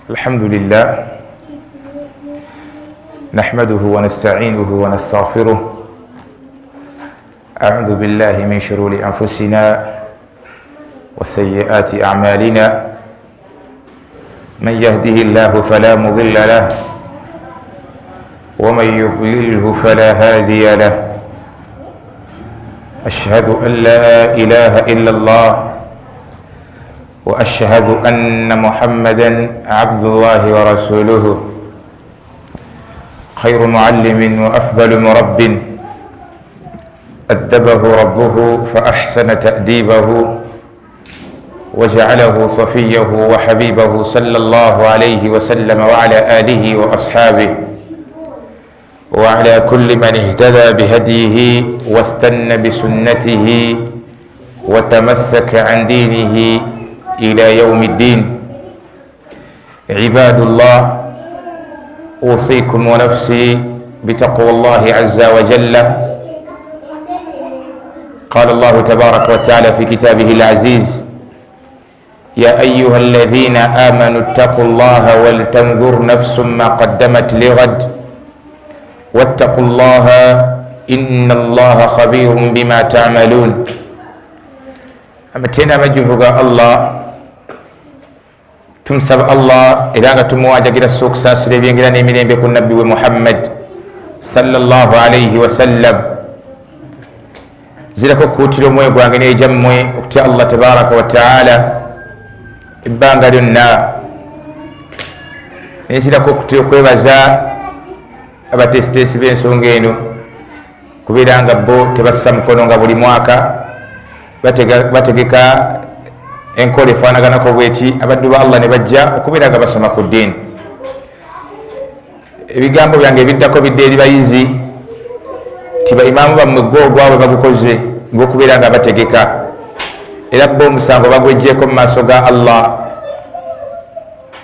الحمد لله نحمده ونستعينه ونستغفره. أعوذ بالله من شرور أنفسنا وسيئات أعمالنا. من يهده الله فلا مضل له ومن يضلله فلا هادي له. أشهد أن لا إله إلا الله وأشهد أن محمدا عبد الله ورسوله. خير معلم وأفضل مرب أدبه ربه فأحسن تأديبه وجعله صفيه وحبيبه صلى الله عليه وسلم وعلى آله وأصحابه وعلى كل من اهتدى بهديه واستنى بسنته وتمسك عن دينه إلى يوم الدين. عباد الله، أوصيكم ونفسي بتقوى الله عز وجل. قال الله تبارك وتعالى في كتابه العزيز: يا أيها الذين آمنوا اتقوا الله ولتنظر نفس ما قدمت لغد واتقوا الله إن الله خبير بما تعملون. أمتنا مجهوغا الله تمسب الله إذا تمواجه إلى السوق ساسر بينجلان يمين بيكون نبي محمد صلى الله عليه وسلم. زلكو كوتلو موي غانغني جموي وقت الله تبارك وتعالى ibbangalonna nensirako okwebaza abatesitesi b'ensonga eno kubeera nga bo tebassa mukono nga buli mwaka bategeka enkola efaanaganako bweti abaddu ba Allah ne bajja okubeera nga basoma ku ddiini. Ebigambo byange ebiddako bidde eri bayizi ti baimaamu bammwe gwogwabwe bagukoze ng'okubeera nga bategeka, era bo omusango bagwejjeeko mu maaso ga Allah.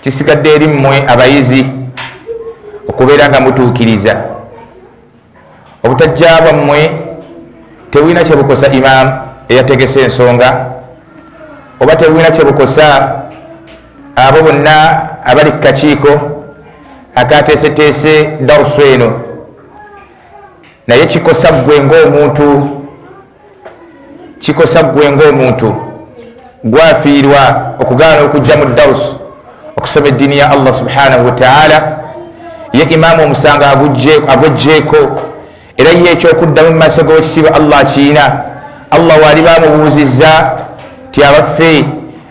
Kisigadde eri mmwe abayizi okubeera nga mutuukiriza. Obutajja bwammwe tebulina kye bukosa imaamu eyategese ensonga, oba tebulina kye bukosa abo bonna abali ku kakiiko akateeseteese darusu eno, naye kikosa ggwe ng'omuntu, kikosa ggwe ng'omuntu gwafiirwa okugaana okujja mu darusu okusoma eddiini ya Allah subhanahu wa ta'ala. Ye imaamu omusanga agwejjeeko, era ye ekyokuddamu mu maaso g'ekisibo Allah kiina. Allah waali bamubuuzizza ti abaffe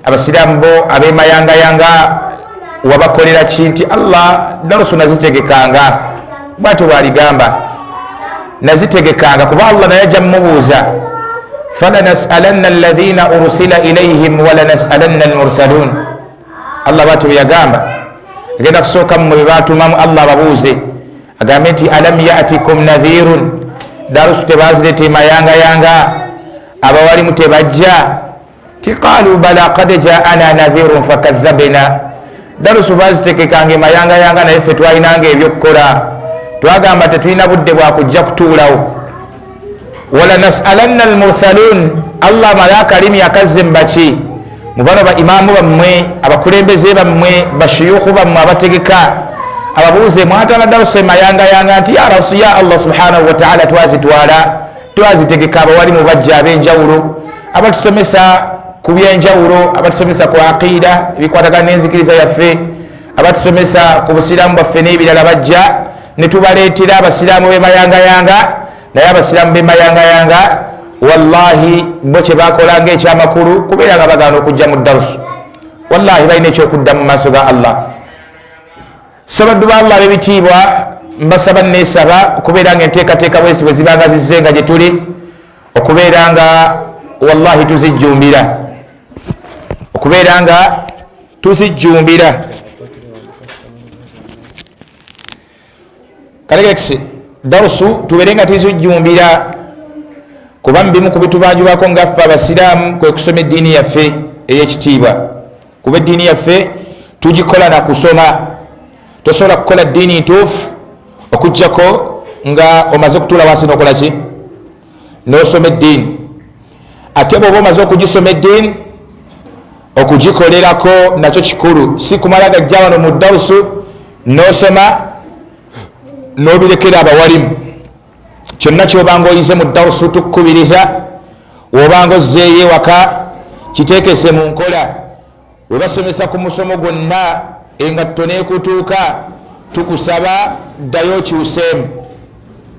abasiraamu bo ab'emayangayanga wabakolera ki? Nti Allah darusu nazitegekanga. Bw'atyo bw'aligamba, nazitegekanga kuba Allah naye ajja mmubuuza falanas'alanna alladhina ursila ilayhim walanas'alanna almursalun. Allah bw'atyo yagamba, agenda kusooka mmwe baatumamu Allah babuuze, agambe nti alam ya'tikum nadhirun, darusu tebazirete mayangayanga, abawalimu tebajja? Ti qaalu bala qad ja'ana nadhirun fakadhabna. Darusu bazitegekanga mayangayanga naye ffe twalinanga ebyokukola, twagamba tetulina budde bwa kujja kutuulawo. Wala nas'alanna almursalun, Allah malaaka alimi akazze mbaki mu bano ba imaamu bammwe, abakulembeze bammwe, bashuyukhu bammwe abategeka, ababuuze mwatala darusu emayangayanga nti ya rasul ya Allah subhanahu wa ta'ala twazitwala twazitegeka abawalimu bajja ab'enjawulo abatusomesa ku byenjawulo, abatusomesa ku aqiida ebikwatagana n'enzikiriza yaffe, abatusomesa ku busiraamu bwaffe n'ebirala bajja ne tubaleetera abasiraamu b'emayangayanga. Naye abasiraamu b'emayangayanga wallahi bo kye bakola ng'ekyamakulu kubeera nga bagaana okujja mu darusu, wallahi balina ekyokudda mu maaso ga Allah. So baddu ba Allah b'ebitiibwa, mbasaba neesaba okubeera nga enteekateeka bwesi bwe ziba nga zizze nga gye tuli, okubeera nga wallahi tuzijjumbira, okubeera nga tuzijjumbira. Kalegeksi darusu tubeere nga tuzijjumbira, kuba mubimu ku bitubanjibwako ngaffe abasiraamu kwe kusoma eddiini yaffe ey'ekitiibwa. Kuba eddiini yaffe tugikola na kusoma. Tosobola kukola ddiini ntuufu okujjako nga omaze kutuula wansi n'okola ki? N'osoma eddiini. Ate bw'oba omaze okugisoma eddiini okugikolerako nakyo kikulu, si kumala gajja wano mu dawusu nosoma nobirekera abawalimu. Kyonna kyobanga oyize mu dawusu tukukubiriza wobanga ozzeeyo ewaka kiteekese mu nkola. Webasomesa ku musomo gwonna engatto neekutuuka tukusaba ddayo okyuseemu,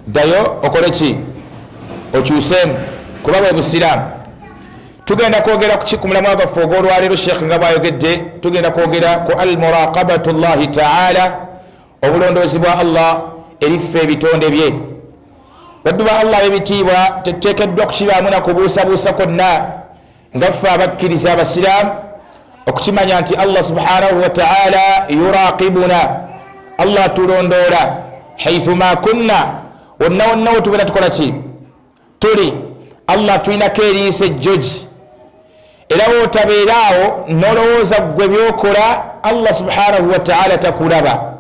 ddayo okole ki? Okyuseemu, kuba bwe busiraamu. Tugenda kwogera ku kikumulamu abaffe ogw'olwaleero sheekh nga bwayogedde, tugenda kwogera ku almuraqabatu llahi taala, obulondoozi bwa Allah eriffe ebitonde bye. Baddu ba Allah ebitiibwa tetuteekeddwa kukibaamu na kubuusabuusa kwonna nga ffe abakkiriza abasiraamu okukimanya nti Allah subhanahu wa taala yuraqibuna, Allah tulondoola haithuma kunna, wonna wonna wetubeera tukola ki? Tuli. Allah tulinako eriisa ejjogi, era wotabeeraawo nolowooza gwe byokola Allah subhanahu wa taala takulaba.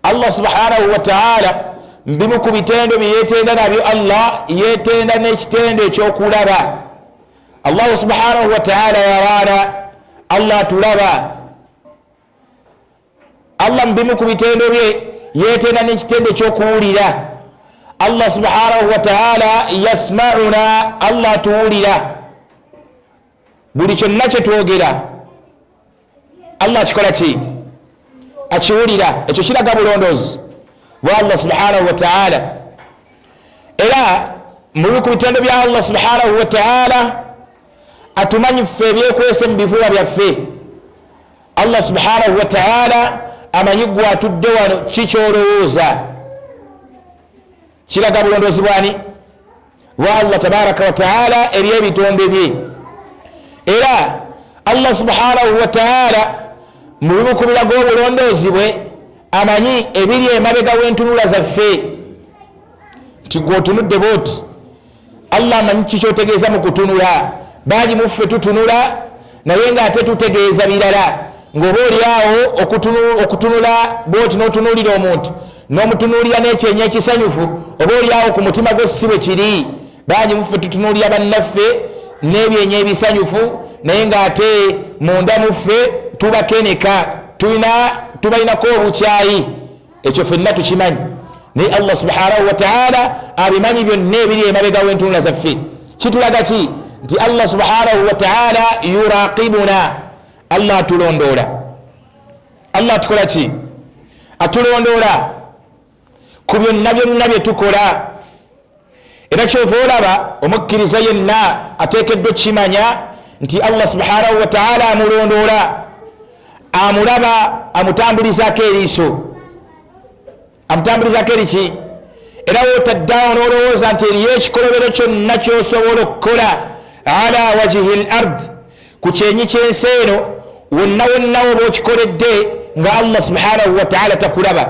Allah subhanahu wa taala mbimu ku bitendo byeyetenda nabyo Allah yetenda n'ekitendo ekyokulaba. Allah subhanahu wa taala yaraana, Allah tulaba. Allah mbimu ku bitendo bye yetenda n'ekitendo ekyokuwulira. Allah subhanahu wa taala yasmauna, Allah tuwulira. Buli kyonna kyetwogera Allah kikola ki? Akiwulira. Ekyo kiraga bulondoozi bwa Allah subhanahu wa taala. Era muli ku bitendo bya Allah subhanahu wa taala atumanyi ffe ebyekwese mu bifuba byaffe. Allah subhanahu wa taala amanyi gwe atudde wano kikyolowooza. Kiraga bulondoozi bwani? Bwa Allah tabaraka wa taala eri ebitonde bye. Era Allah subhanahu wa taala mu bimu ku biraga obulondoozi bwe amanyi ebiri emabega w'entunula zaffe, nti gwotunudde booti. Allah amanyi kikyotegeeza mu kutunula. Bangi muffe tutunula naye ng'ate tutegeeza birala, ng'oba oliawo okutunula booti n'otunuulira omuntu n'omutunuulira n'ekyenyi ekisanyufu, oba oliawo ku mutima gwe si bwe kiri. Bangi muffe tutunuulira bannaffe n'ebyenyi ebisanyufu naye ng'ate munda muffe tubakeneka, tubalinako obukyayi. Ekyo ffenna tukimanyi, naye Allah subhanahu wa taala abimanyi byonna ebiri emabega w'entunula zaffe. Kitulaga ki? Nti Allah subhanahu wa taala yuraqibuna, Allah atulondoola. Allah atukola ki? Atulondoola ku byonna byonna bye tukola. Era kyova olaba omukkiriza yenna ateekeddwa okukimanya nti Allah subhanahu wa taala amulondoola, amulaba, amutambulizaako eriiso. Amutambulizaako eriki? Era wotaddawo n'olowooza nti eriyo ekikolobero kyonna ky'osobola okukola ala wajihi l-ard, ku kyenyi ky'ensi eno wonna wonna oba okikoledde nga Allah subhanahu wa taala takulaba.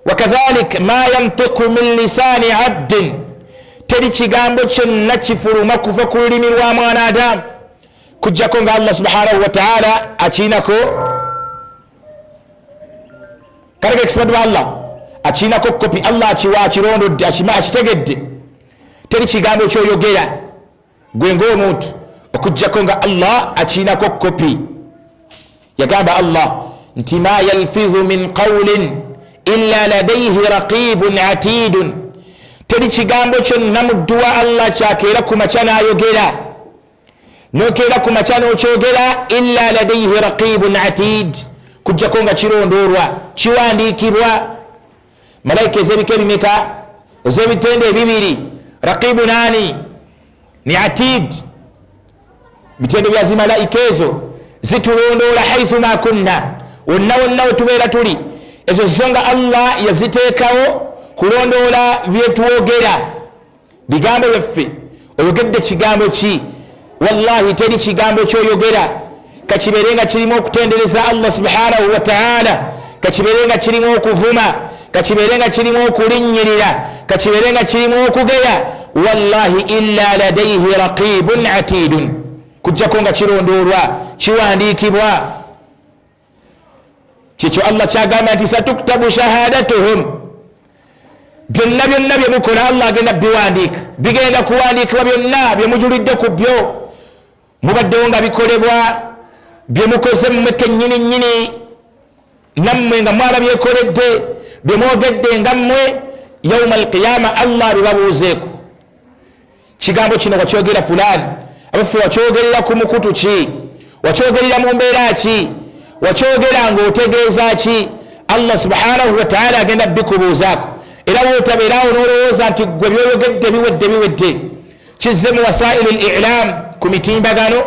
Wakadhalik ma yantiqu min lisaani abdin, teri kigambo kyonna kifuluma kuva ku lulimi lwa mwana Adamu kujjako nga Allah subhanahu wa taala akiinako. Kalega ekisibadde ba Allah akiinako kopi. Allah akiwa, akirondodde, akitegedde. Teri kigambo kyoyogera gwe ng'omuntu okujjako nga Allah akiinako kopi. Yagamba Allah nti ma yalfidhu min qawlin illa ladayhi raqibun atidun, teri kigambo kyonna mu dduwa Allah kyakeera ku makya n'ayogera, nokeera ku makya n'okyogera, illa ladayhi raqibun atid, kujjako nga kirondoolwa, kiwandiikibwa. Malayika ez'ebika ebimeka? Ez'ebitende ebibiri. Raqibu nani? Ni atid. Bitendo bya zimalayika ezo zitulondoola haithuma kunna, wonna wonna wetubeera tuli. Ezo zonga Allah yaziteekawo kulondoola byetuwogera, bigambo byaffe. Oyogedde kigambo ki? Wallahi teri kigambo kyoyogera kakibeere nga kirimu okutendereza Allah subhanahu wa taala, kakibeere nga kirimu okuvuma, kakibeere nga kirimu okulinnyirira, kakibeere nga kirimu okugeya. Wallahi illa ladayhi raqibun atidun, kujjako nga kirondoolwa, kiwandiikibwa. Kikyo Allah kyagamba nti satuktabu shahadatuhum, byonna byonna bye mukola Allah agenda biwandiika, bigenda kuwandiikibwa byonna bye mujulidde ku byo mubaddewo nga bikolebwa bye mukoze mmwe kennyini nnyini nammwe nga mwaba byekoledde bye mwogedde nga mmwe yauma alqiyama Allah bibabuuzeeko kigambo kino wakyogera fulani abaffe wakyogerera ku mukutu ki wakyogerera mu mbeera ki wakyogera ng'otegeeza ki Allah subhanahu wa ta'ala agenda bikubuuzaako era wootabeeraawo n'olowooza nti gwe byoyogedde biwedde kizze mu wasaili al-i'lam ku mitimbagano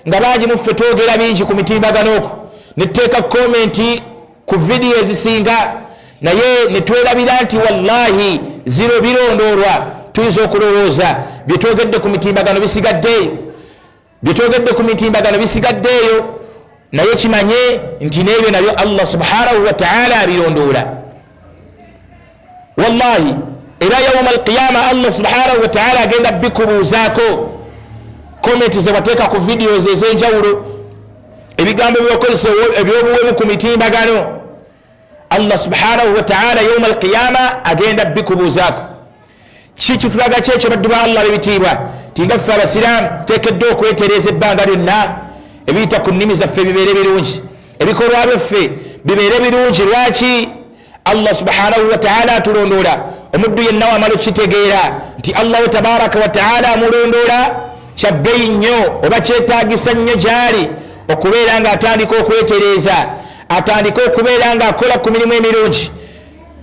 nga bangi muffe twogera bingi ku mitimbagano okwo netteeka komenti ku vidiyo ezisinga naye netwerabira nti wallahi ziro birondoolwa tuyinza okulowooza byetwogedde ku mitimbagano bisigaddeeyo naye kimanye nti n'ebyo nabyo Allah subhanahu wa ta'ala abirondoola wallahi era yauma alqiyama Allah subhanahu wa ta'ala agenda bikubuuzaako komenti zebateeka ku videos ez'enjawulo ebigambo byokozesa ebyobuwemu ku mitimbagano Allah subhanahu wa ta'ala yauma alqiyama agenda bikubuuzaako kikitulaga kyekyo baddu ba Allah bebitiibwa tingaffe abasiraamu teekeddwa okwetereeza ebbanga lyonna ebiyita ku nnimi zaffe bibeere birungi ebikolwa byaffe bibeere birungi lwaki Allah subhanahu wa ta'ala atulondoola omuddu yenna wamala okitegeera nti Allahu tabaraka wa ta'ala amulondoola kyabbeeyi nnyo oba kyetaagisa nnyo gyali okubeera nga atandika okwetereeza atandika okubeera nga akola ku mirimu emirungi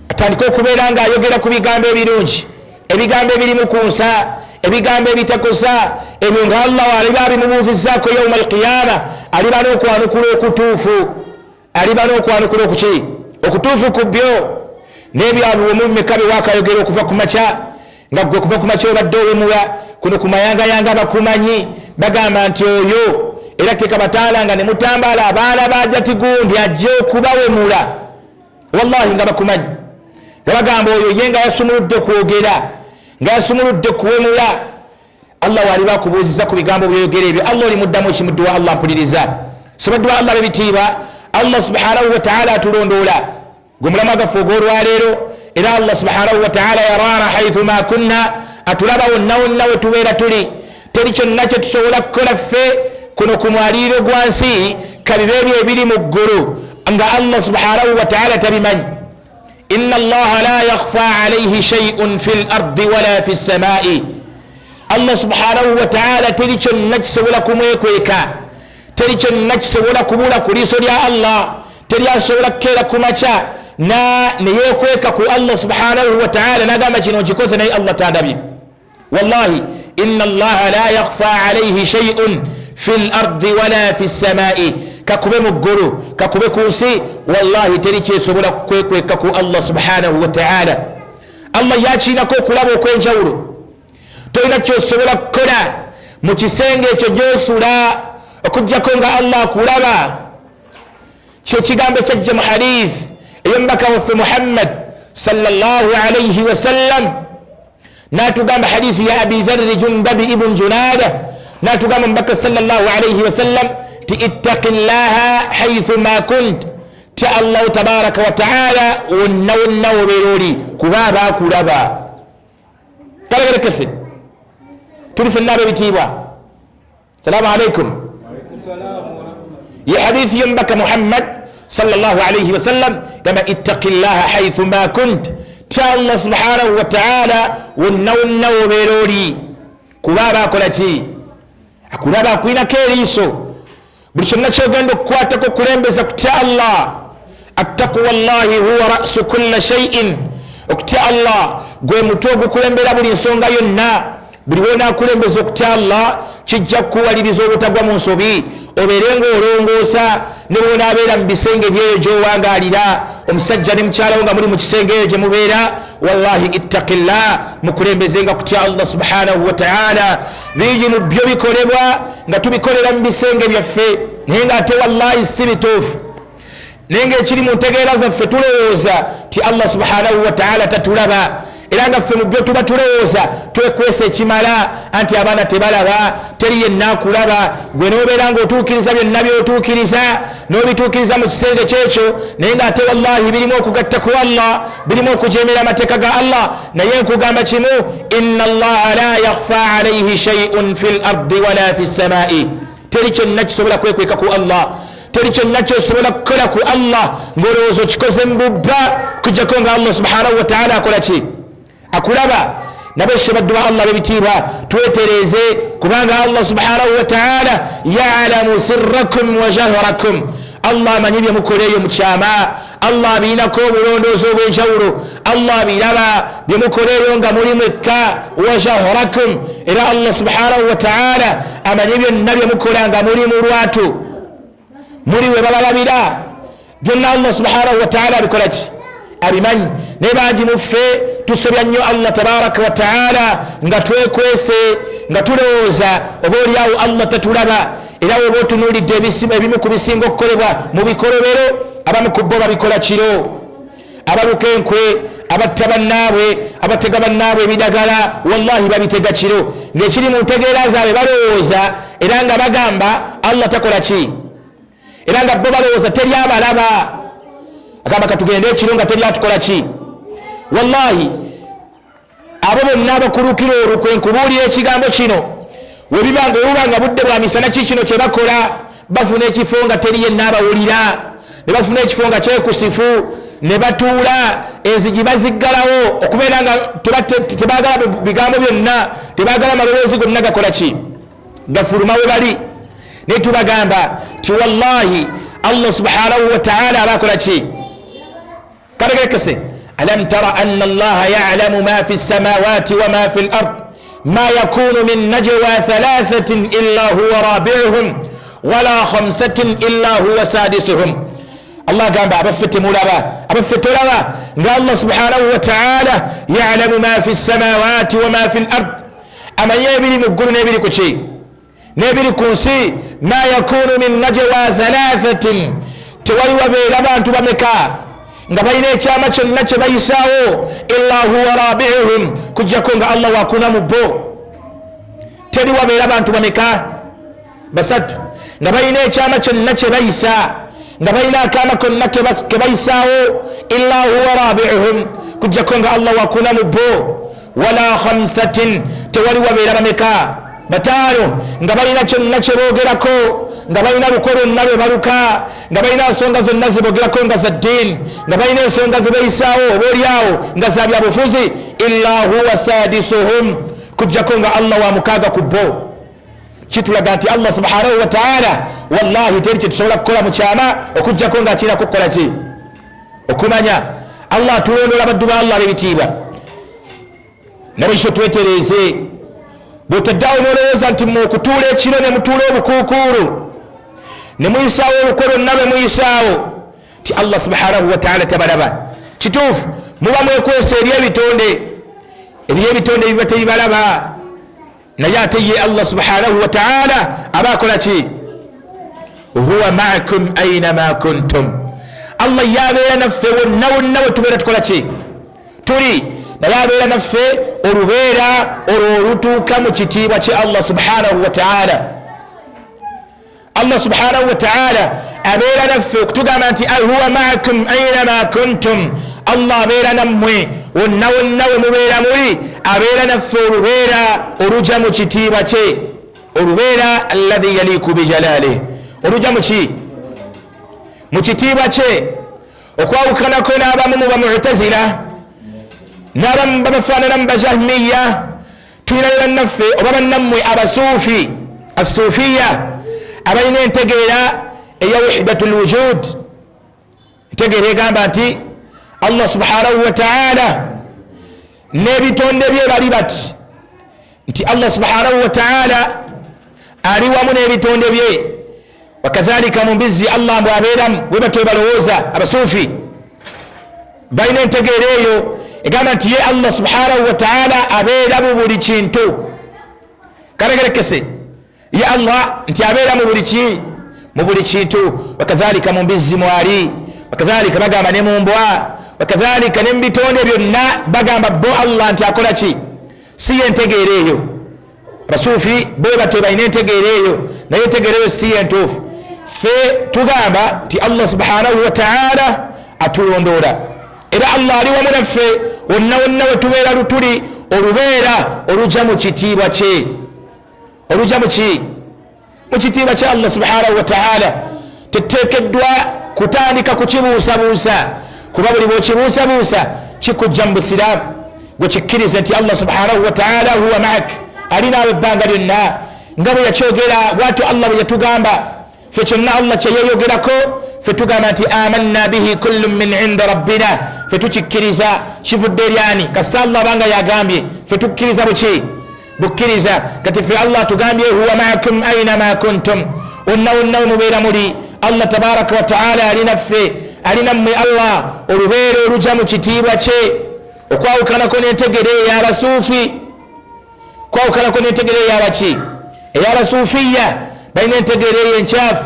atandika okubeera nga ayogera ku bigambo ebirungi ebigambo ebirimu ku nsa ebigambo ebitakosa ebyo nga Allah aliba abimubuuzizzaako yauma alqiyama aliba n'okwanukula okutuufu ku byo n'ebyabuwemu bimeka bye waakayogera okuva ku makya nga gwe kuva ku makya obadde owemula kuno ku mayangayanga bakumanyi bagamba nti oyo era teeka bataalanga ne mutambala abaana bajati gundi ajja okubawemula wallahi nga bakumanyi nga bagamba oyo ye nga yasumuludde kwogera nga yasumuludde kuwemula Allah waliba akubuuziza ku bigambo byoyogera ebyo Allah olimuddamu ekimuddu wa Allah mpuliriza sobaddu wa Allah bebitiibwa Allah subhanahu wa ta'ala atulondoola gwe mulamu agaffe ogw'olwaleero era Allah subhanahu wa ta'ala yaraana haithu ma kunna atulaba wonna wonna we tubeera tuli teri kyonna kye tusobola kukola ffe kuno ku mwaliiro gwa nsi kabibe ebyo ebiri mu ggulu nga Allah subhanahu wa ta'ala tabimanyi inna allaha la yakhfa alayhi shay'un fil ardi wala fis samaa'i Allah subhanahu wa ta'ala teri kyonna kisobola kumwekweka teri kyonna kisobola kubula ku liiso lya Allah teri asobola kukeera ku makya neyekweka ku Allah subhanahu wa ta'ala nagamba kino nkikoze naye Allah tandabye wallahi inna allaha la yakhfa alayhi shay'un fil ardi wala fis samaa'i kakube mu ggulu kakube ku nsi wallahi teri kyesobola kwekweka ku Allah subhanahu wa ta'ala Allah yakiinako okulaba okw'enjawulo tolina kyosobola kukola mu kisenge ekyo gyosula okuggyako nga Allah akulaba kyekigambo kyajja mu hadith ey'omubaka waffe Muhammad sallallahu alayhi wa sallam natugamba hadithi ya Abi Dharr Jundabi ibn Junada natugamba omubaka sallallahu alayhi wa sallam ti ittaqillaha haythu ma kunt ti Allah tabaraka wa ta'ala wonna wonna wobeera oli kuba aba akulaba kalegerekese tuli fenna ab'ebitiibwa salaamu alaykum ya hadithi y'omubaka Muhammad sallallahu alayhi wa sallam gamba ittaqillaha haythu ma kunt ti Allah subhanahu wa ta'ala wonna wonna wobeera oli kuba aba akola ki akulaba akwinako eriiso buli kyonna kyogenda okukwatako okulembeza kutya Allah attaqwa llahi huwa ra'su kulla shay'in okutya Allah gwe mutwe ogukulembera buli nsonga yonna buli wonaakulembeza okutya Allah kijja kukuwaliriza obutagwa mu nsobi obeere ng'olongoosa ne bwonaabeera mu bisenge byeyo gy'owangaalira omusajja ne mukyala wo nga muli mu kisenge eyo gye mubeera wallahi ittaqillah mukulembezenga kutya Allah subhanahu wa ta'ala bingi mu byo bikolebwa nga tubikolera mu bisenge byaffe naye ng'ate wallahi si bituufu naye ng'ekiri mu ntegeera zaffe tulowooza ti Allah subhanahu wa ta'ala tatulaba era nga ffe mu byo tuba tulowooza twekwesa ekimala anti abaana tebalaba teri yenna akulaba gwe n'obeera ng'otuukiriza byonna by'otuukiriza n'obituukiriza mu kisenge kyekyo naye ng'ate wallahi birimu okugatta ku Allah birimu okujeemera amateeka ga Allah naye nkugamba kimu inna allaha la yakhfa alayhi shay'un fil ardi wala fis samaa'i teri kyonna kisobola kwekweka ku Allah, teri kyonna kyosobola kukola ku Allah ng'olowooza okikoze mu bubba kujjako nga Allah subhanahu wa ta'ala akola ki? Akulaba. Nabeshe baddu ba Allah bebitiibwa twetereeze kubanga Allah subhanahu wa ta'ala ya'lamu sirrakum wa jahrakum. Allah amanyi bye mukoleeyo mu kyama, Allah abiinako obulondoozi obw'enjawulo, Allah abiraba bye mukoleeyo nga muli mwekka wa jahrakum, era Allah subhanahu wa ta'ala amanyi byonna bye mukola nga muli mu lwatu, muli we babalabira, byonna Allah subhanahu wa ta'ala abikola ki? Abimanyi. Ne bangi muffe tusobya nnyo Allah tabaraka wa ta'ala nga twekwese nga tulowooza oba oliawo Allah tatulaba, era oba otunuulidde ebimu ku bisinga okukolebwa mu bikolobero, abamu ku bo babikola kiro, abaluka enkwe, abatta bannaabwe, abatega bannaabwe ebidagala, wallahi babitega kiro, ng'ekiri mu ntegeera zaabwe balowooza era nga bagamba Allah takola ki, era nga bo balowooza teri abalaba, agamba katugende ekiro nga teri atukola ki. Wallahi abo bonna abakulukira olukwe nkubuulira ekigambo kino, webuba nga budde bwa misana kikino kye bakola, bafuna ekifo nga teri yenna abawulira, ne bafuna ekifo nga kyekusifu, ne batuula enzigi baziggalawo okubeera nga tebagala bigambo byonna, tebagala maloboozi gonna gakola ki, gafuluma we bali. Naye tubagamba ti wallahi Allah subhanahu wa ta'ala abakola ki? Kabegerekese. ألم تر أن الله يعلم ما في السماوات وما في الأرض ما يكون من نجوى ثلاثة إلا هو رابعهم ولا خمسة إلا هو سادسهم. الله قال أبفت ملابا أبفت لبا قال الله سبحانه وتعالى يعلم ما في السماوات وما في الأرض. أما يبري مقول نبري كشي نبري كنسي ما يكون من نجوى ثلاثة تولي وبيلبا أنتم بمكا nga balina ekyama kyonna kye bayisaawo illa huwa rabi'uhum, kujjako nga Allah wakuna mu bo. Teri wabeera bantu bameka? Basatu. Nga balina ekyama kyonna kye bayisa, nga balina akaama konna ke bayisaawo illa huwa rabi'uhum, kujjako nga Allah wakuna mu bo. Wala khamsatin, tewali wabeera bameka? Bataano. Nga balina kyonna kye boogerako, nga balina luko lwonna lwe baluka, nga balina ensonga zonna zebogerako nga za ddiini, nga balina ensonga zebayisaawo obaoliawo nga za byabufuzi, illa huwa sadisuhum, kujjako nga Allah wa mukaaga ku bo. Kitulaga nti Allah subhanahu wa ta'ala wallahi teri kyetusobola kukola mu kyama okujjako nga akirina kukola ki? Okumanya. Allah atulondola baddu ba Allah ab'ebitiibwa. Nabekyo twetereeze, bw'otaddawo n'olowooza nti mukutuula ekiro ne mutuula obukuukuulu ne muyisaawo olukwe lwonna lwe muyisaawo ti Allah subhanahu wa ta'ala tabalaba. Kituufu muba mwekwesa eri ebitonde ebiba tebibalaba, naye ate ye Allah subhanahu wa ta'ala aba akola ki? Huwa ma'akum aynama kuntum. Allah yabeera naffe wonna wonna we tubeera tukola ki? Tuli. Naye abeera naffe olubeera olwo olutuuka mu kitiibwa kye Allah subhanahu wa ta'ala. Allah subhanahu wa ta'ala abeera naffe okutugamba nti huwa ma'akum aynama kuntum. Allah abeera nammwe wonna wonna we mubeera muli, abeera naffe olubeera oluja mu kitiibwa kye, olubeera alladhi yaliiku bijalaalih, oluja mu ki? Mu kitiibwa kye. Okwawukanako n'abamu mu bamu'tazila n'abamu babafaananamu bajahmiya, tulina ne bannaffe oba bannammwe abasuufi, assuufiya, abalina entegeera eya wahdatul wujud, entegeera egamba nti Allah subhanahu wa ta'ala n'ebitonde bye bali bati, nti Allah subhanahu wa ta'ala ali wamu n'ebitonde bye, wakadhalika mu mbizzi Allah mbwe abeeramu, bwe batyo balowooza abasuufi. Balina entegeera eyo egamba nti ye Allah subhanahu wa ta'ala abeera mu buli kintu. Karegerekese, ye Allah nti abeera mu buli ki? Mu buli kintu. Wakadhalika mu mbizzi mwali, wakadhalika bagamba ne mu mbwa, wakadhalika ne mu bitonde byonna bagamba bo Allah nti akola ki? Si ye entegeera eyo. Abasuufi bo batyo balina entegeera eyo, naye entegeera eyo si ye ntuufu. Ffe tugamba nti Allah subhanahu wa ta'ala atulondoola, era Allah ali wamu naffe wonna wonna we tubeera lutuli, olubeera oluja mu kitiibwa kye. Oluja mu ki? mukitiibwa kya Allah subhanahu wa ta'ala teteekeddwa kutandika kukibuusabuusa kuba buli bw'okibuusabuusa kikujja mu busiraamu gwe kikkirize nti Allah subhanahu wa ta'ala huwa ma'ak ali naawe ebbanga lyonna nga bwe yakyogera bwatyo Allah bwe yatugamba fe kyonna Allah kye yeeyogerako fe tugamba nti amanna bihi kullun min inda rabbina fe tukikkiriza kivudde eryani kasita Allah banga yagambye fe tukkiriza buki bukkiriza kati fe Allah tugambye huwa ma'akum aynama kuntum wonna wonna mubeera muli Allah tabaraka wa ta'ala alinaffe alinammwe Allah olubeera olujja mu kitiibwa kye okwawukanako n'entegera ey'abasuufi kwawukanako n'entegera ey'abaki ey'abasuufiya balina entegera eyo enkyafu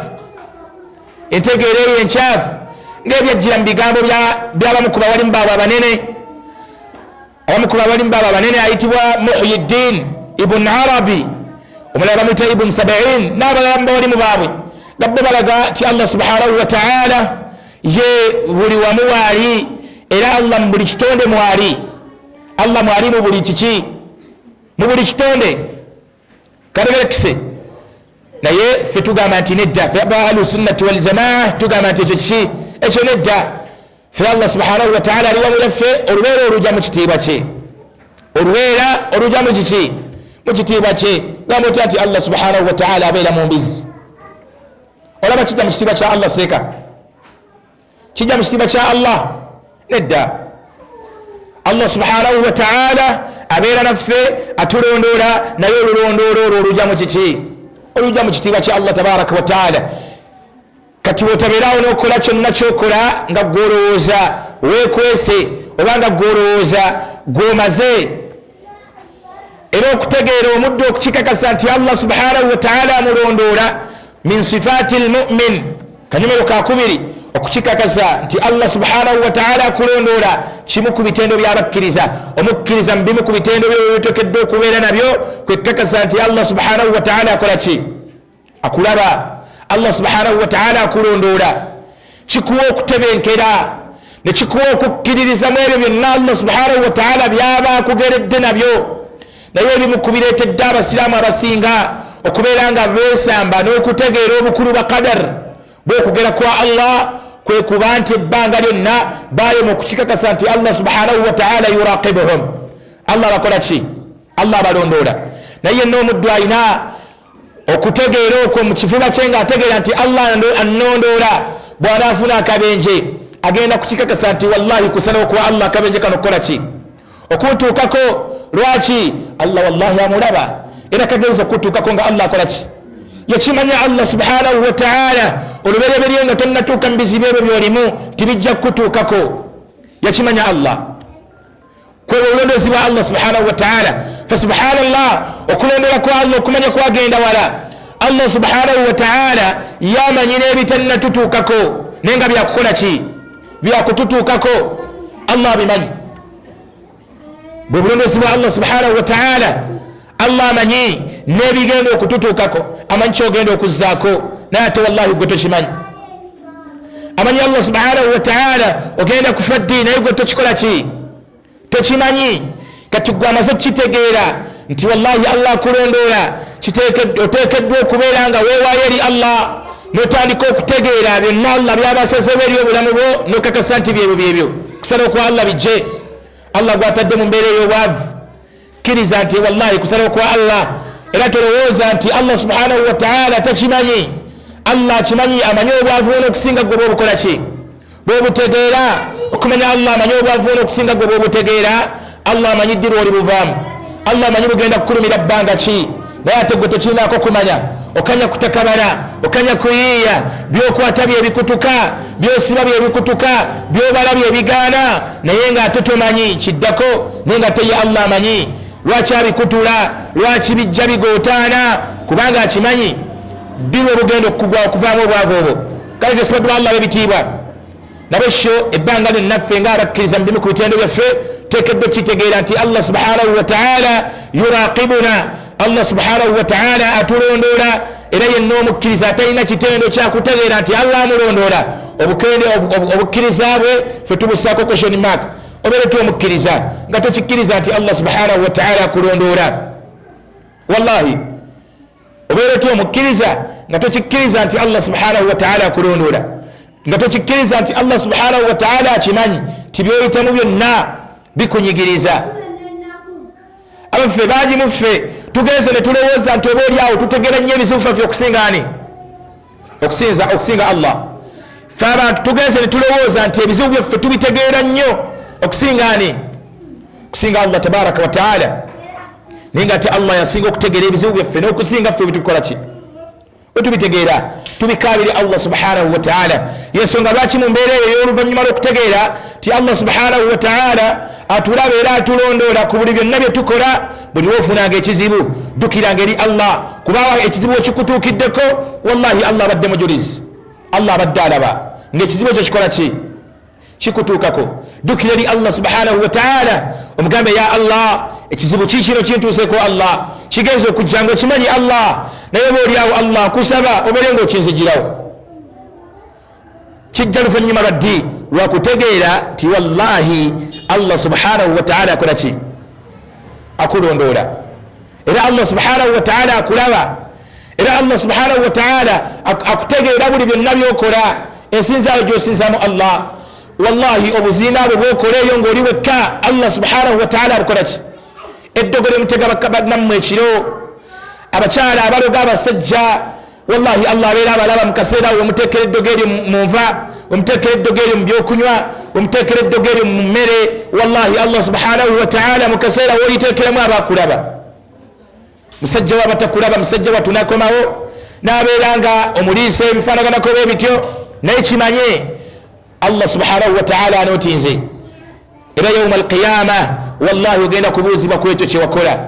entegera eyo enkyafu ng'ebyajjira mu bigambo by'abamu ku bawalimu baabo abanene abamu ku bawalimu baabo abanene ayitibwa Muhyiddin ibn Arabi omulala bamuyita ibn Sabain n'abalala mu bawalimu baabwe labbe balaga ti Allah subhanahu wa ta'ala ye buli wamu waali era Allah mu buli kitonde mwali Allah mwali mu buli kiki mu buli kitonde kaberekise naye fe tugamba nti nedda fe ahlu sunnati wal jamaa tugamba nti ekyo kiki ekyo nedda fe Allah subhanahu wa ta'ala ali wamu laffe olubeera olujja mu kitiibwa kye olubeera olujja mu kiki mu kitiibwa kye gamba otya nti Allah subhanahu wa ta'ala abeera mu mbizi olaba kijja mu kitiibwa kya Allah seeka kijja mu kitiibwa kya Allah nedda Allah subhanahu wa ta'ala abeera naffe atulondoola naye olulondoolo olwo olujja mu kiki olujja mu kitiibwa kya Allah tabaraka wa ta'ala kati wotabeerawo n'okukola kyonna kyokola nga gwolowooza weekwese oba nga gwolowooza gwomaze era okutegeera omuddu okukikakasa nti Allah subhanahu wa ta'ala amulondoola min sifaati almu'min kanyumero kakubiri okukikakasa nti Allah subhanahu wa ta'ala akulondoola kimu ku bitendo by'abakkiriza omukkiriza mu bimu ku bitendo byo bitokeddwa okubeera nabyo kwekakasa nti Allah subhanahu wa ta'ala akola ki akulaba Allah subhanahu wa ta'ala akulondoola kikuwa okutebenkera ne kikuwa okukkiririza mu ebyo byonna Allah subhanahu wa ta'ala byaba akugeredde nabyo naye ebimu ku bireetedde abasiraamu abasinga okubeera nga beesamba n'okutegeera obukulu bwa qadar bw'okugera kwa Allah kwe kuba nti ebbanga lyonna baayema okukikakasa nti Allah subhanahu wa ta'ala yuraqibuhum Allah bakola ki Allah abalondoola naye n'omuddu alina okutegeera okwo mu kifuba kye ng'ategeera nti Allah annondoola bw'anaafuna akabenje agenda kukikakasa nti wallahi kusalawo kwa Allah akabenje kano kukola ki okuntuukako lwaki Allah wallahi amulaba era kagenza okutuukako nga Allah akola ki yakimanya Allah subhanahu wa ta'ala olubereberye nga tonnatuuka mu bizibu ebyo byolimu tibijja kutuukako yakimanya Allah kwebwe obulondoozi bwa Allah subhanahu wa ta'ala fa subhanallah okulondoola kwa Allah okumanya kwagenda wala Allah subhanahu wa ta'ala yamanyira ebitannatutuukako naye nga byakukola ki byakututuukako Allah abimanyi bwe bulondoozi bwa Allah subhanahu wa ta'ala Allah amanyi n'ebigenda okututuukako amanyi kyogenda okuzzaako naye ate wallahi gwe tokimanyi amanyi Allah subhanahu wa ta'ala ogenda kufa ddiini naye gwe tokikola ki tokimanyi kati gwe amaze okukitegeera nti wallahi Allah akulondoola oteekeddwa okubeera nga weewaayo eri Allah n'otandika okutegeera byonna Allah byabasazewo eri obulamu bwo n'okakasa nti byebyo kusalawo kwa Allah bijje Allah gwatadde mu mbeera ey'obwavu kkiriza nti wallahi kusalawo kwa Allah era tolowooza nti Allah subhanahu wa ta'ala takimanyi Allah akimanyi amanyi obwavu n'okusinga gwe bw'obukola ki bw'obutegeera okumanya Allah amanyi obwavu n'okusinga gwe bw'obutegeera Allah amanyi ddi lw'oli buvaamu Allah amanyi bugenda kukulumira bbanga ki naye ate gwe tekirinaako kumanya okanya kutakabala okanya kuyiiya byokwata byebikutuka byosiba byebikutuka byobala byebigaana naye ng'ate tomanyi kiddako naye nga teye Allah amanyi lwaki abikutula lwaki bijja bigootaana kubanga akimanyi biwe bugenda okuvaamu obwavu obwo kale tesibadwa Allah bebitiibwa nabesho ebbanga lyonnaffe ng'abakkiriza mu bimu ku bitendo byaffe teekeddwa kitegeera nti Allah subhanahu wa ta'ala yuraqibuna Allah subhanahu wa ta'ala atulondoola era yenna omukkiriza atalina kitendo kyakutegeera nti Allah amulondoola obukkiriza bwe fe tubusaako question mark obeere tu omukkiriza nga tokikkiriza nti Allah subhanahu wa ta'ala akulondoola wallahi obeere tu omukkiriza nga tokikkiriza nti Allah subhanahu wa ta'ala akulondola, nga tokikkiriza nti Allah subhanahu wa ta'ala akimanyi ti byoyitamu byonna bikunyigiriza. Abaffe bangi muffe tugenze ne tulowooza nti oba oli awo tutegera nnyo ebizibu faffe okusinga Allah. Ffe abantu tugenze ne tulowooza nti ebizibu byaffe tubitegeera nnyo okusinga Allah tabaraka wa ta'ala, naye nga ate Allah yasinga okutegeera ebizibu byaffe n'okusinga ffe bitukola ki otubitegeera tubikaabire Allah subhanahu wa ta'ala. Yensonga lwaki mu mbeera eyo y'oluvannyuma lw'okutegeera ti Allah subhanahu wa ta'ala atulaba era atulondoola ku buli byonna bye tukola, buli lwofunanga ekizibu ddukiranga eri Allah, kubawa ekizibu ekikutuukiddeko wallahi Allah abadde mujulizi, Allah abadde alaba ng'ekizibu ekyo kikola ki kikutuukako. Ddukira eri Allah subhanahu wa ta'ala omugambe ya Allah ekizibu kikino kintuuseko Allah, kigenza okujja ng'okimanyi Allah, naye boolyawo Allah kusaba obeere ng'okinzigirawo. Kijja luvannyuma lwa ddi lwakutegeera ti wallahi Allah subhanahu wa ta'ala akola ki akulondoola, era Allah subhanahu wa ta'ala akulaba, era Allah subhanahu wa ta'ala akutegeera buli byonna byokola, ensinzaayo gy'osinzaamu Allah. Wallahi obuziina bwe bwokoleeyo ng'oli wekka Allah subhanahu wa ta'ala abukola ki eddogole mutega nammwe ekiro, abakyala abaloga abasajja wallahi Allah abeera abalaba mu kaseera we muteekera eddogeri mu nva, we muteekera eddogeri mu byokunywa, we muteekera eddogeri mu mmere. Wallahi Allah subhanahu wa ta'ala mu kaseera wooliteekeramu abakulaba. Musajja wabatakulaba, musajja watunakomawo n'abeera nga omuliisa ebifaanaganako bwe bityo, naye kimanye Allah subhanahu wa ta'ala anootinze era yawma alqiyama wallahi ogenda kubuuzibwa ku ekyo kyewakola.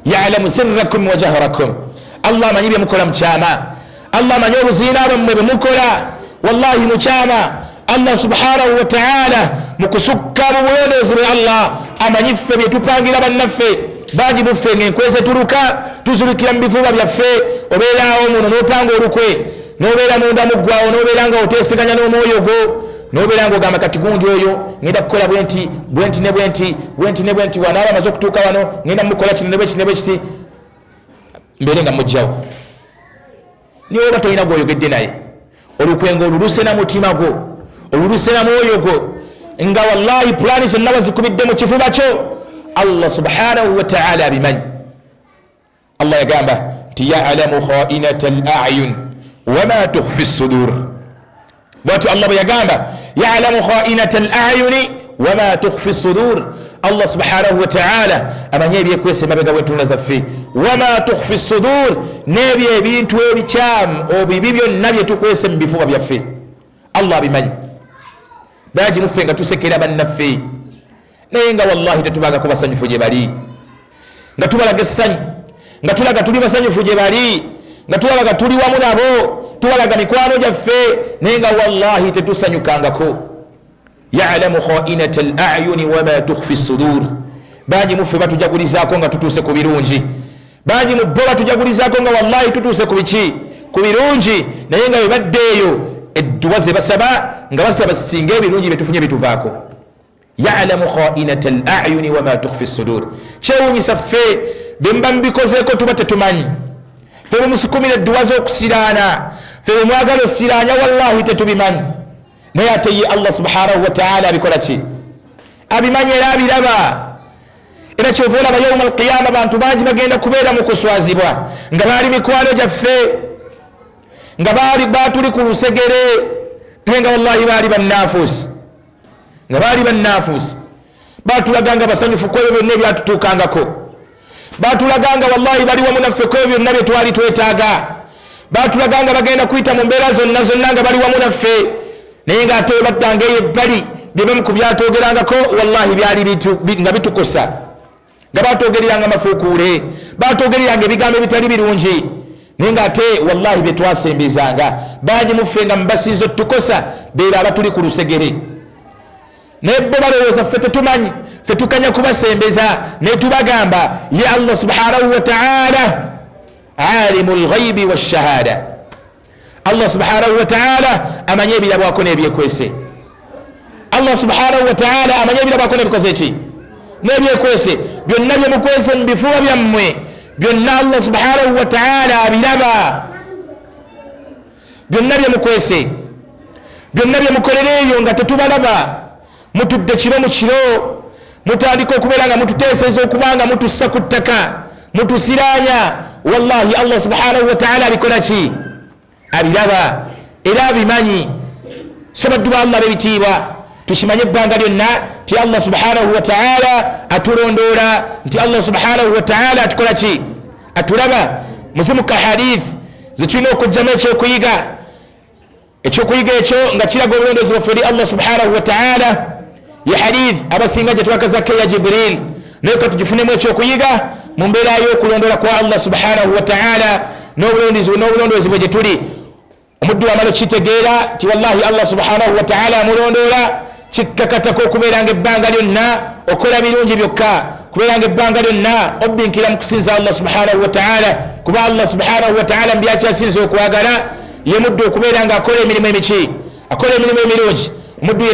Ya'lamu sirrakum wa jahrakum, Allah amanyi bye mukola mukyama, Allah amanyi obuziina bwammwe bwe mukola wallahi mukyama. Allah subhanahu wa ta'ala mukusukka mu bulondoozi bwe Allah amanyi ffe bye tupangira bannaffe. Bangi muffe ng'enkweze tuluka tuzulukira mu bifuba byaffe, obeeraawo muno n'opanga olukwe, n'obeera munda muggwawo, n'obeera nga oteeseganya n'omwoyo gwo, n'obeera nga ogamba kati gundi oyo ngenda kukola bwenti ne bwenti wanaaba amaze okutuuka wano ngenda mukola kino ne bwe kiti, mbeere nga mujjawo. Niwe oba tolina gw'oyogedde naye olukwenga oluluse na mutima gwo, oluluse na mwoyo gwo, nga wallahi pulaani zonna bazikubidde mu kifuba kyo, Allah subhanahu wa ta'ala abimanyi. Allah yagamba nti ya'lamu kha'inata al-a'yun wama tukhfi as-sudur. Bwatu Allah bwe yagamba ya'lamu kha'inata al-a'yuni wama tukhfi as-sudur, Allah subhanahu wa ta'ala amanyi ebyekwesa emabega w'entunula zaffe, wama tukhfi as-sudur, n'ebyo ebintu ebikyamu obibi byonna bye tukwese mu bifuba byaffe Allah abimanyi. Baagi muffe nga tusekera bannaffe naye nga wallahi tetubagako basanyufu gye bali, nga tubalaga essanyu, nga tulaga tuli basanyufu gye bali, nga tubalaga tuli wamu nabo, tubalaga mikwano gyaffe, naye nga wallahi tetusanyukangako. Ya'lamu kha'inata al-a'yuni wama tukhfi as-sudur. Bangi muffe batujagulizaako nga tutuuse ku birungi, bangi mu bo batujagulizaako nga wallahi tutuuse ku biki ku birungi, naye nga bwe baddeeyo edduwa ze basaba nga basaba singa ebirungi byetufunye bituvaako. Ya'lamu kha'inata al-a'yuni wama tukhfi as-sudur. Kyewuunyisa ffe bye muba mubikozeeko tuba tetumanyi, ffe bwe musukumira edduwa z'okusiraana, ffe bwe mwagala osiraanya wallahi tetubimanyi, naye ate ye Allah subhanahu wa ta'ala abikola ki abimanyi era abiraba. Era kyova olaba yawma alqiyama abantu bangi bagenda kubeera mu kuswazibwa nga baali mikwano gyaffe, nga baali batuli ku lusegere, naye nga wallahi baali bannaafuusi, nga baali bannaafuusi, batulaganga basanyufu ku ebyo byonna ebyatutuukangako, batulaganga wallahi bali wamu naffe ku ebyo byonna bye twali twetaaga, batulaganga bagenda kuyita mu mbeera zonna nga bali wamu naffe, naye nga ate baddanga eyo ebbali bye bimu ku byatwogerangako wallahi byali nga bitukosa, nga batwogereranga amafuukuule, batwogereranga ebigambo ebitali birungi, naye nga ate wallahi bye twasembezanga bangi muffe nga mubasinza otukosa beera abatuli ku lusegere, naye bo balowooza ffe tetumanyi, ffe tukanya kubasembeza naye tubagamba ye Allah subhanahu wa ta'ala alimul ghaibi wash-shahada. Allah subhanahu wa ta'ala amanyi ebirabwako n'ebyekwese, Allah subhanahu wa ta'ala amanyi ebirabwako n'ebikoze ki n'ebyekwese, byonna bye mukwese mu bifuba byammwe byonna Allah subhanahu wa ta'ala abiraba. byonna bye mukwese byonna bye mukolereeyo nga tetubalaba mutudde kiro mu kiro mutandika okubeera nga mututeeseza okubanga mutussa ku ttaka mutusiraanya wallahi Allah subhanahu wa ta'ala abikola ki abiraba era abimanyi so baddu ba Allah bebitiibwa tukimanye ebbanga lyonna nti Allah subhanahu wa ta'ala atulondoola nti Allah subhanahu wa ta'ala atukola ki atulaba muzimuka hadith zitulina okujjamu ekyokuyiga ekyo nga kiraga obulondoozi bwaffe eri Allah subhanahu wa ta'ala ye hadith abasinga gye twakazako eya Jibril naye ka tugifunemu ekyokuyiga mu mbeera y'okulondoola kwa Allah subhanahu wa ta'ala n'obulondoozi bwe gye tuli omuddu wamala okitegeera ti wallahi Allah subhanahu wa ta'ala amulondoola kikkakatako okubeera nga ebbanga lyonna okola birungi byokka kubeera nga ebbanga lyonna obbinkira mu kusinza Allah subhanahu wa ta'ala kuba Allah subhanahu wa ta'ala mbyakyasinza okwagala ye muddu okubeera nga akola emirimu emiki akola emirimu emirungi omuddu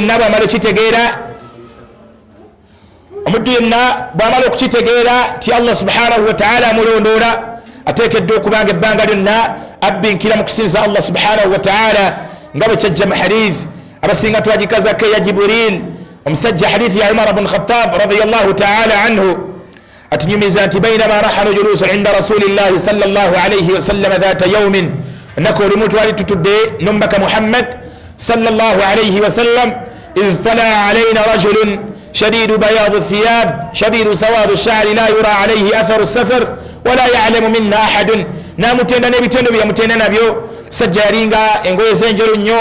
yenna bwamala okukitegeera ti Allah subhanahu wa ta'ala amulondoola ateekeddwa okubanga ebbanga lyonna abbinkira mu kusinza Allah subhanahu wa ta'ala nga bwe kyajja mu hadith abasinga twagikazako eya Jibril omusajja hadith ya Umar ibn Khattab radiyallahu ta'ala anhu atunyumiza nti bainama nahnu julusu inda rasulillahi sallallahu alayhi wa sallam dhata yawmin nako olumu twali tutudde n'omubaka Muhammad sallallahu alayhi wa sallam idh tala alayna rajulun شديد بياض الثياب شديد سواد الشعر لا يرى عليه أثر السفر ولا يعلم منا أحد namutenda n'ebitendo byamutenda nabyo musajja yalinga engoye z'enjolo nnyo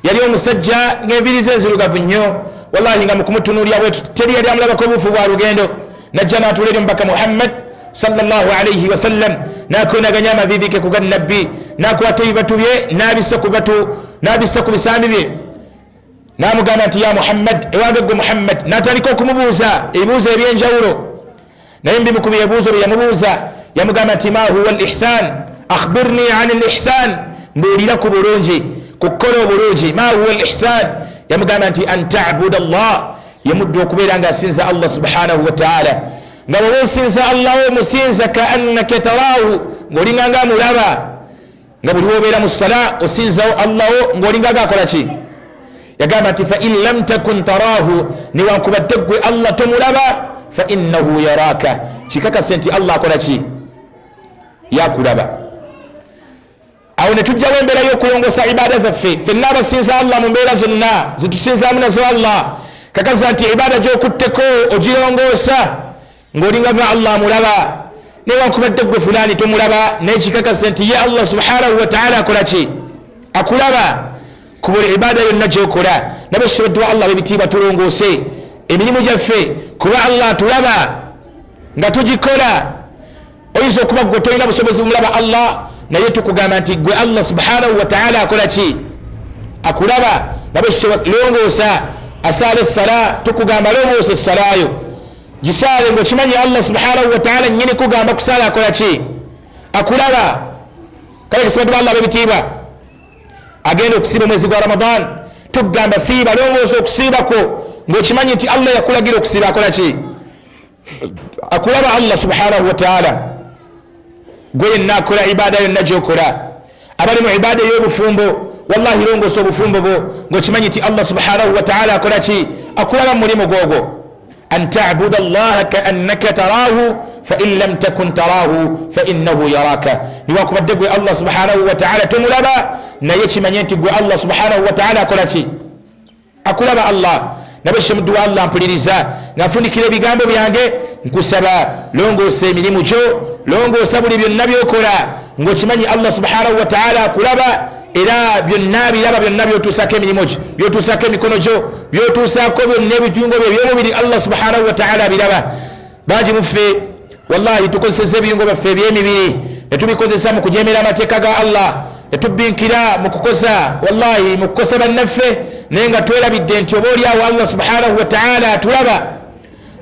yali omusajja ng'enviri ze enzirugavu nnyo wallahi nga mukumutunuulya bwetu teri yali amulabako obuufu bwa lugendo najja n'atuula eri omubaka Muhammad sallallahu alayhi wa sallam n'akonaganya amavivi ke ku ga nabbi n'akwata ebibatu bye n'abissa ku bisambi bye n'amugamba nti ya Muhammad ewange gwe Muhammad n'atandika okumubuuza ebibuuzo ebyenjawulo naye mbi mukubi ebibuuzo bye yamubuuza yamugamba nti ma huwa al-ihsan akhbirni an al-ihsan mbuulira ku bulungi ku kukola obulungi ma huwa al-ihsan yamugamba nti an ta'buda Allah yemuddu okubeera nga asinza Allah subhanahu wa ta'ala nga bwe osinza Allah omusinza ka annaka tarahu ng'olinga nga amulaba nga buli wobeera mu ssala osinza Allah ng'olinga nga akola ki yagamba nti fa in lam takun tarahu niwankubadde gwe Allah tomulaba fa innahu yaraka kikakase nti Allah akola ki yakulaba awo ne tujjawo embeera y'okulongosa ibaada zaffe ffenna abasinza Allah mu mbeera zonna zitusinzaamu nazo Allah kakaza nti ibaada gy'okutteko ogirongoosa ng'olinga nga Allah amulaba newankubadde gwe fulaani tomulaba naye kikakase nti ye Allah subhanahu wa ta'ala akola ki akulaba ku buli ibaada yonna gy'okola nabashabaddu wa Allah bebitiibwa tulongoose emirimu gyaffe kuba Allah atulaba nga tugikola oyinza okuba gwe tolina busobozi bumulaba Allah naye tukugamba nti gwe Allah subhanahu wa ta'ala akola ki akulaba nabashalongoosa asaala essala tukugamba longoosa essalayo gisaale ng'okimanyi Allah subhanahu wa ta'ala nnyini kugamba kusaala akola ki akulaba kale kisabaddu wa Allah bebitiibwa agenda okusiiba omwezi gwa Ramadan tugamba siiba longoosa okusiibako ng'okimanyi nti Allah yakulagira okusiiba akola ki akulaba Allah subhanahu wa ta'ala gwe yenna akola ibaada yonna gy'okola abali mu ibaada ey'obufumbo wallahi longoosa obufumbo bwo ng'okimanyi nti Allah subhanahu wa ta'ala akola ki akulaba mu mulimu gwogwo an ta'buda allaha ka'annaka tarahu fa in lam takun tarahu fa innahu yaraka niwankubadde gwe Allah subhanahu wa ta'ala tomulaba naye kimanye nti gwe Allah subhanahu wa ta'ala akola ki akulaba Allah nabeshe muddu wa Allah mpuliriza ngafunikira ebigambo byange nkusaba longoosa emirimu gyo longoosa buli byonna byokola ng'okimanyi Allah subhanahu wa ta'ala akulaba era byonna biraba byonna byotuusako emirimu gyo byotuusako emikono gyo byotuusako byonna ebiyungo byo ebyomubiri Allah subhanahu wa ta'ala abiraba bangi muffe wallahi tukozeseza ebiyungo byaffe ebyemibiri ne tubikozesa mu kujeemera amateeka ga Allah ne tubbinkira mu kukosa wallahi mu kukosa bannaffe naye nga twerabidde nti oba oliawo Allah subhanahu wa ta'ala atulaba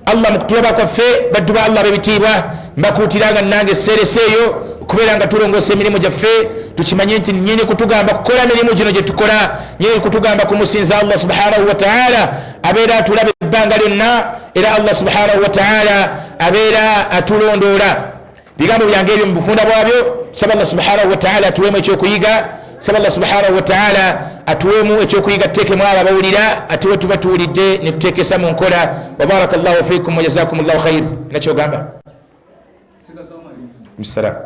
Allah mu kutulaba kwaffe baddu ba Allah bebitiibwa mbakuutiranga nange esseeresa eyo okubeera nga tulongoosa emirimu gyaffe tukimanye nti nnyini kutugamba kukola emirimu gino gye tukola nnyini kutugamba kumusinza Allah subhanahu wa ta'ala abeera atulaba ebbanga lyonna era Allah subhanahu wa ta'ala abeera atulondoola bigambo byange ebyo mu bufunda bwabyo saba Allah subhanahu wa ta'ala atuweemu ekyokuyiga saba Allah subhanahu wa ta'ala atuwemu ekyokuyiga tuteekemu abo abawulira ate we tuba tuwulidde ne tuteekesa mu nkola. Wa barakallahu fikum wa jazakumullahu khair. Nakyogamba bisalamu.